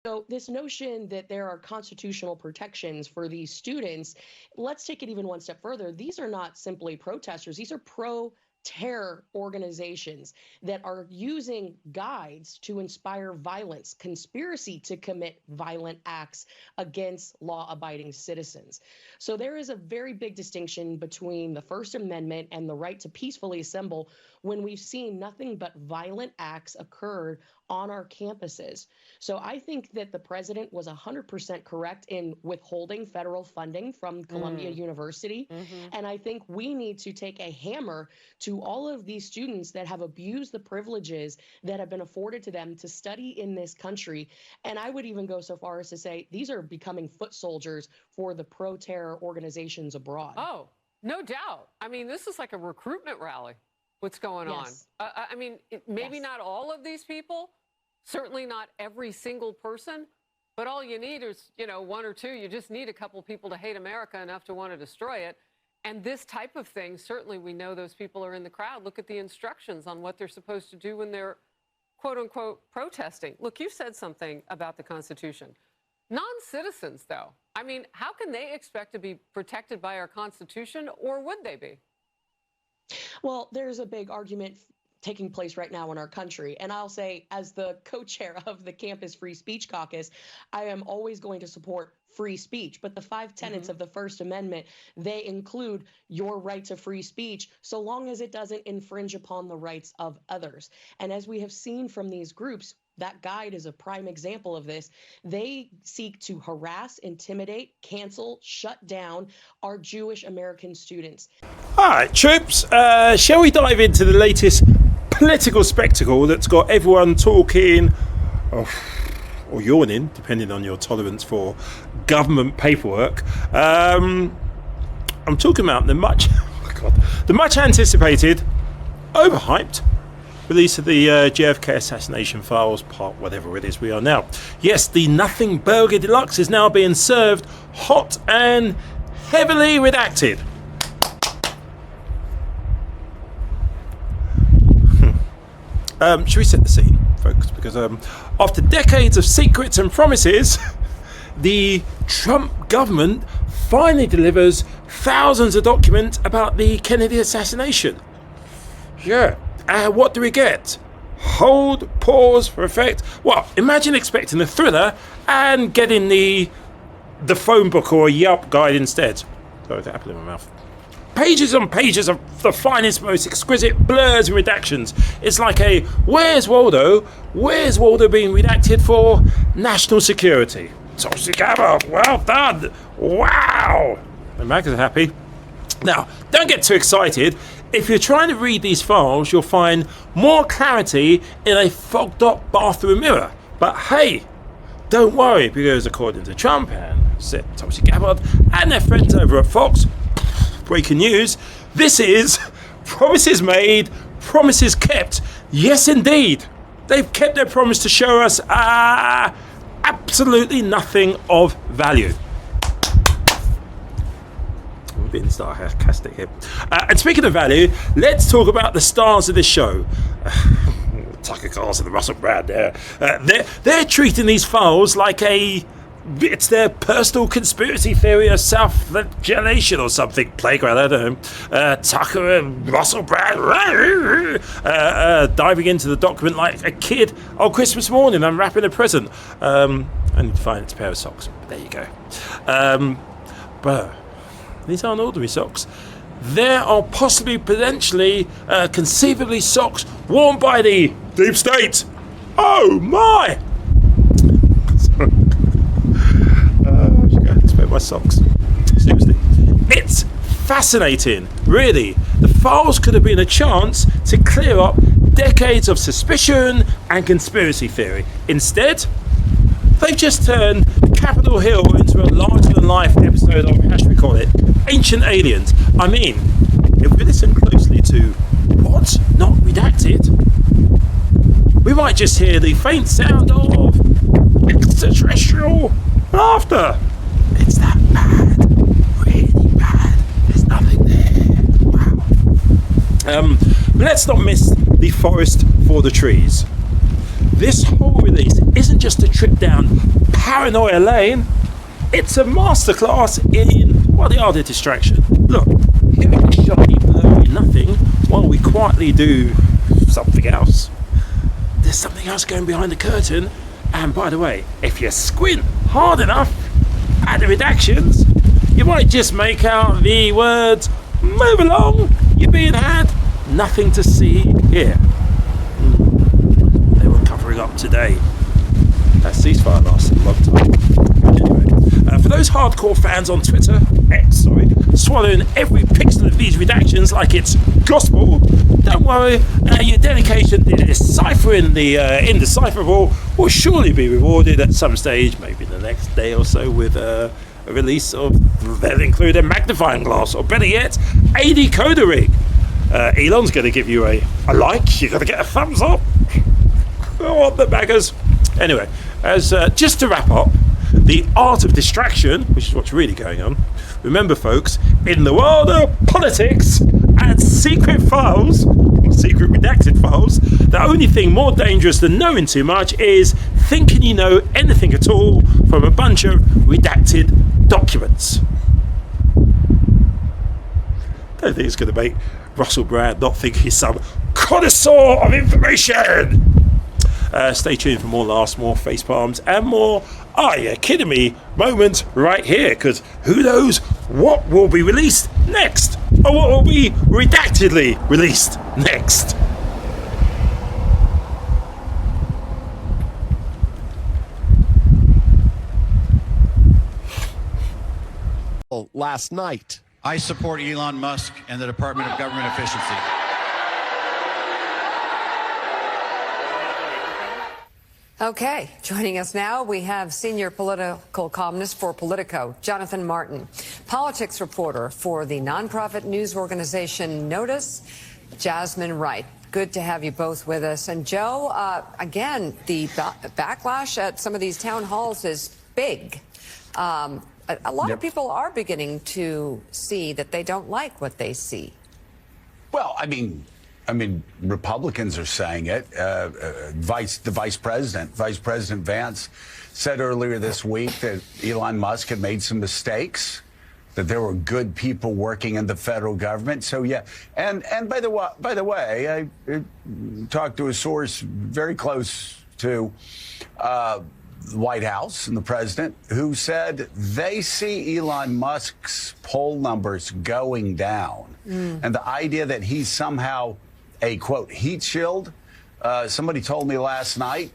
So, this notion that there are constitutional protections for these students, let's take it even one step further. These are not simply protesters, these are pro terror organizations that are using guides to inspire violence, conspiracy to commit violent acts against law abiding citizens. So, there is a very big distinction between the First Amendment and the right to peacefully assemble when we've seen nothing but violent acts occurred on our campuses. So I think that the president was 100% correct in withholding federal funding from Columbia Mm. University. Mm-hmm. And I think we need to take a hammer to all of these students that have abused the privileges that have been afforded to them to study in this country. And I would even go so far as to say these are becoming foot soldiers for the pro terror organizations abroad. Oh, no doubt. I mean, this is like a recruitment rally. What's going on? Yes. I mean, maybe Yes. not all of these people, certainly not every single person, but all you need is, one or two. You just need a couple people to hate America enough to want to destroy it. And this type of thing, certainly we know those people are in the crowd. Look at the instructions on what they're supposed to do when they're, quote unquote, protesting. Look, you said something about the Constitution. Non-citizens, though, I mean, how can they expect to be protected by our Constitution, or would they be? Well, there's a big argument taking place right now in our country. And I'll say, as the co-chair of the Campus Free Speech Caucus, I am always going to support free speech. But the five tenets of the First Amendment, they include your right to free speech, so long as it doesn't infringe upon the rights of others. And as we have seen from these groups, that guide is a prime example of this. They seek to harass, intimidate, cancel, shut down our Jewish American students. All right, troops, shall we dive into the latest political spectacle that's got everyone talking or yawning, depending on your tolerance for government paperwork? I'm talking about the much anticipated, overhyped release of the JFK assassination files, part whatever it is we are now. Yes, the Nothing Burger Deluxe is now being served hot and heavily redacted. Should we set the scene, folks? Because after decades of secrets and promises, the Trump government finally delivers thousands of documents about the Kennedy assassination. Yeah. What do we get? Hold, pause for effect. Well, imagine expecting a thriller and getting the phone book or a Yelp guide instead. Sorry, the apple in my mouth. Pages on pages of the finest, most exquisite blurs and redactions. It's like a Where's Waldo being redacted for national security. Tulsi Gabbard, well done. Wow. The Maccas are happy. Now, don't get too excited. If you're trying to read these files, you'll find more clarity in a fogged up bathroom mirror. But hey, don't worry, because according to Trump and Tulsi Gabbard and their friends over at Fox, breaking news, this is promises made, promises kept. Yes, indeed. They've kept their promise to show us absolutely nothing of value. Being sarcastic here. And speaking of value, let's talk about the stars of this show. Tucker Carlson and Russell Brand. They're treating these files like it's their personal conspiracy theory of self-flagellation or something. Playground, I don't know. Tucker and Russell Brand diving into the document like a kid on Christmas morning unwrapping a present. I need to find its pair of socks. There you go. But these aren't ordinary socks. There are possibly, potentially, conceivably socks worn by the deep state. Oh my! Sorry. I should go inspect my socks. Seriously. It's fascinating, really. The files could have been a chance to clear up decades of suspicion and conspiracy theory. Instead, they've just turned Capitol Hill into a larger-than-life episode of, how should we call it, Ancient Aliens. I mean, if we listen closely to what's not redacted, we might just hear the faint sound of extraterrestrial laughter. It's that bad, really bad. There's nothing there. Wow. Let's not miss the forest for the trees. this whole release isn't just a trip down paranoia lane, it's a masterclass in, well, the art of distraction. Look, here is shiny, blurry nothing while we quietly do something else. There's something else going behind the curtain, and by the way, if you squint hard enough at the redactions, you might just make out the words, "Move along, you're being had, nothing to see here." They were covering up today. That ceasefire lasted a long time. Anyway, for those hardcore fans on Twitter, swallowing every pixel of these redactions like it's gospel, don't worry, your dedication to deciphering the indecipherable will surely be rewarded at some stage, maybe the next day or so, with a release of, they'll include a magnifying glass, or better yet, a decoder rig. Elon's going to give you a like, you've got to get a thumbs up. Go on the baggers. Anyway, as just to wrap up, the art of distraction, which is what's really going on. Remember, folks, in the world of politics and secret files, or secret redacted files, the only thing more dangerous than knowing too much is thinking you know anything at all from a bunch of redacted documents. I don't think it's going to make Russell Brand not think he's some connoisseur of information. Stay tuned for more laughs, more face palms, and more "are you kidding me" moments right here, because who knows what will be released next, or what will be redactedly released next. Last night, I support Elon Musk and the Department of Government Efficiency. Okay, joining us now, we have senior political columnist for Politico, Jonathan Martin, politics reporter for the nonprofit news organization Notice, Jasmine Wright. Good to have you both with us. And Joe, again, the backlash at some of these town halls is big. A lot of people are beginning to see that they don't like what they see. Well, I mean, Republicans are saying it. The Vice President Vance, said earlier this week that Elon Musk had made some mistakes, that there were good people working in the federal government. So yeah, and by the way, I talked to a source very close to the White House and the president, who said they see Elon Musk's poll numbers going down, and the idea that he's somehow a, quote, heat shield. Somebody told me last night,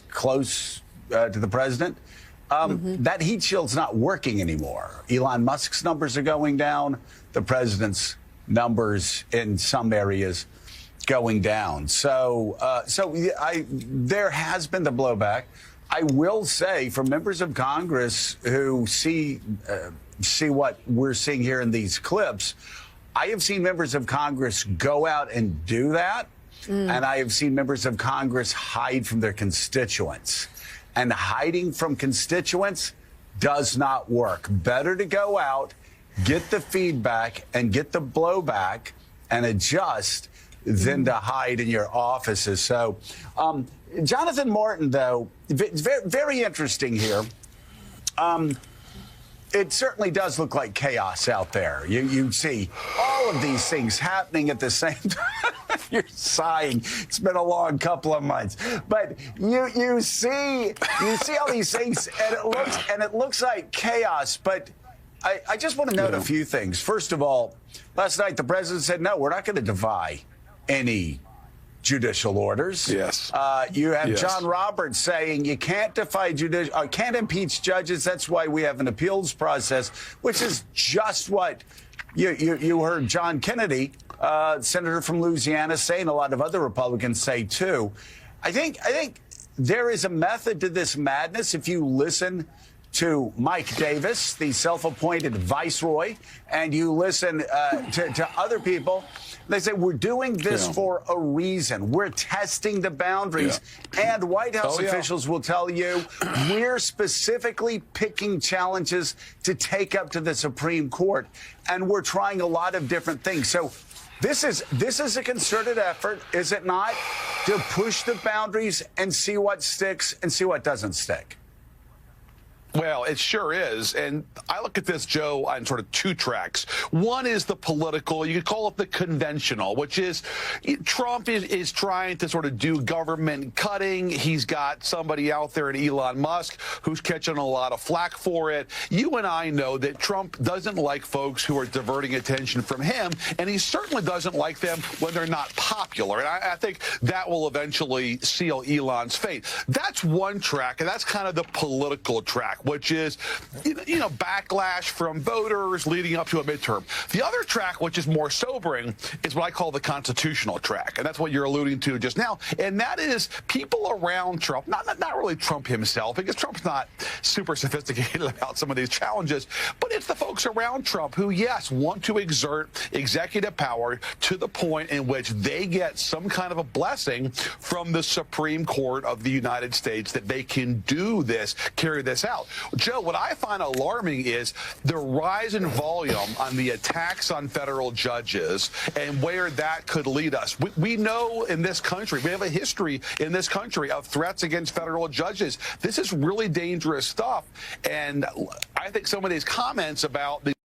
close to the president, that heat shield's not working anymore. Elon Musk's numbers are going down. The president's numbers in some areas going down. So, there has been the blowback. I will say, for members of Congress who see what we're seeing here in these clips, I have seen members of Congress go out and do that, and I have seen members of Congress hide from their constituents. And hiding from constituents does not work. Better to go out, get the feedback, and get the blowback, and adjust than to hide in your offices. So, Jonathan Martin, though, very interesting here. It certainly does look like chaos out there. You see all of these things happening at the same time. You're sighing. It's been a long couple of months, but you see all these things, and it looks like chaos. But I just want to note a few things. First of all, last night the president said, no, we're not going to defy any judicial orders. Yes. You have John Roberts saying you can't defy can't impeach judges. That's why we have an appeals process, which is just what you heard John Kennedy, senator from Louisiana, say, and a lot of other Republicans say too. I think there is a method to this madness. If you listen to Mike Davis, the self-appointed viceroy, and you listen to other people, they say, we're doing this for a reason. We're testing the boundaries. And White House officials will tell you, we're specifically picking challenges to take up to the Supreme Court. And we're trying a lot of different things. So This is a concerted effort, is it not, to push the boundaries and see what sticks and see what doesn't stick? Well, it sure is. And I look at this, Joe, on sort of two tracks. One is the political, you could call it the conventional, which is Trump is trying to sort of do government cutting. He's got somebody out there in Elon Musk who's catching a lot of flack for it. You and I know that Trump doesn't like folks who are diverting attention from him, and he certainly doesn't like them when they're not popular. And I think that will eventually seal Elon's fate. That's one track, and that's kind of the political track, which is, backlash from voters leading up to a midterm. The other track, which is more sobering, is what I call the constitutional track. And that's what you're alluding to just now. And that is people around Trump, not really Trump himself, because Trump's not super sophisticated about some of these challenges, but it's the folks around Trump who, yes, want to exert executive power to the point in which they get some kind of a blessing from the Supreme Court of the United States that they can do this, carry this out. Joe, what I find alarming is the rise in volume on the attacks on federal judges and where that could lead us. We know in this country, we have a history in this country of threats against federal judges. This is really dangerous stuff. And I think some of these comments about the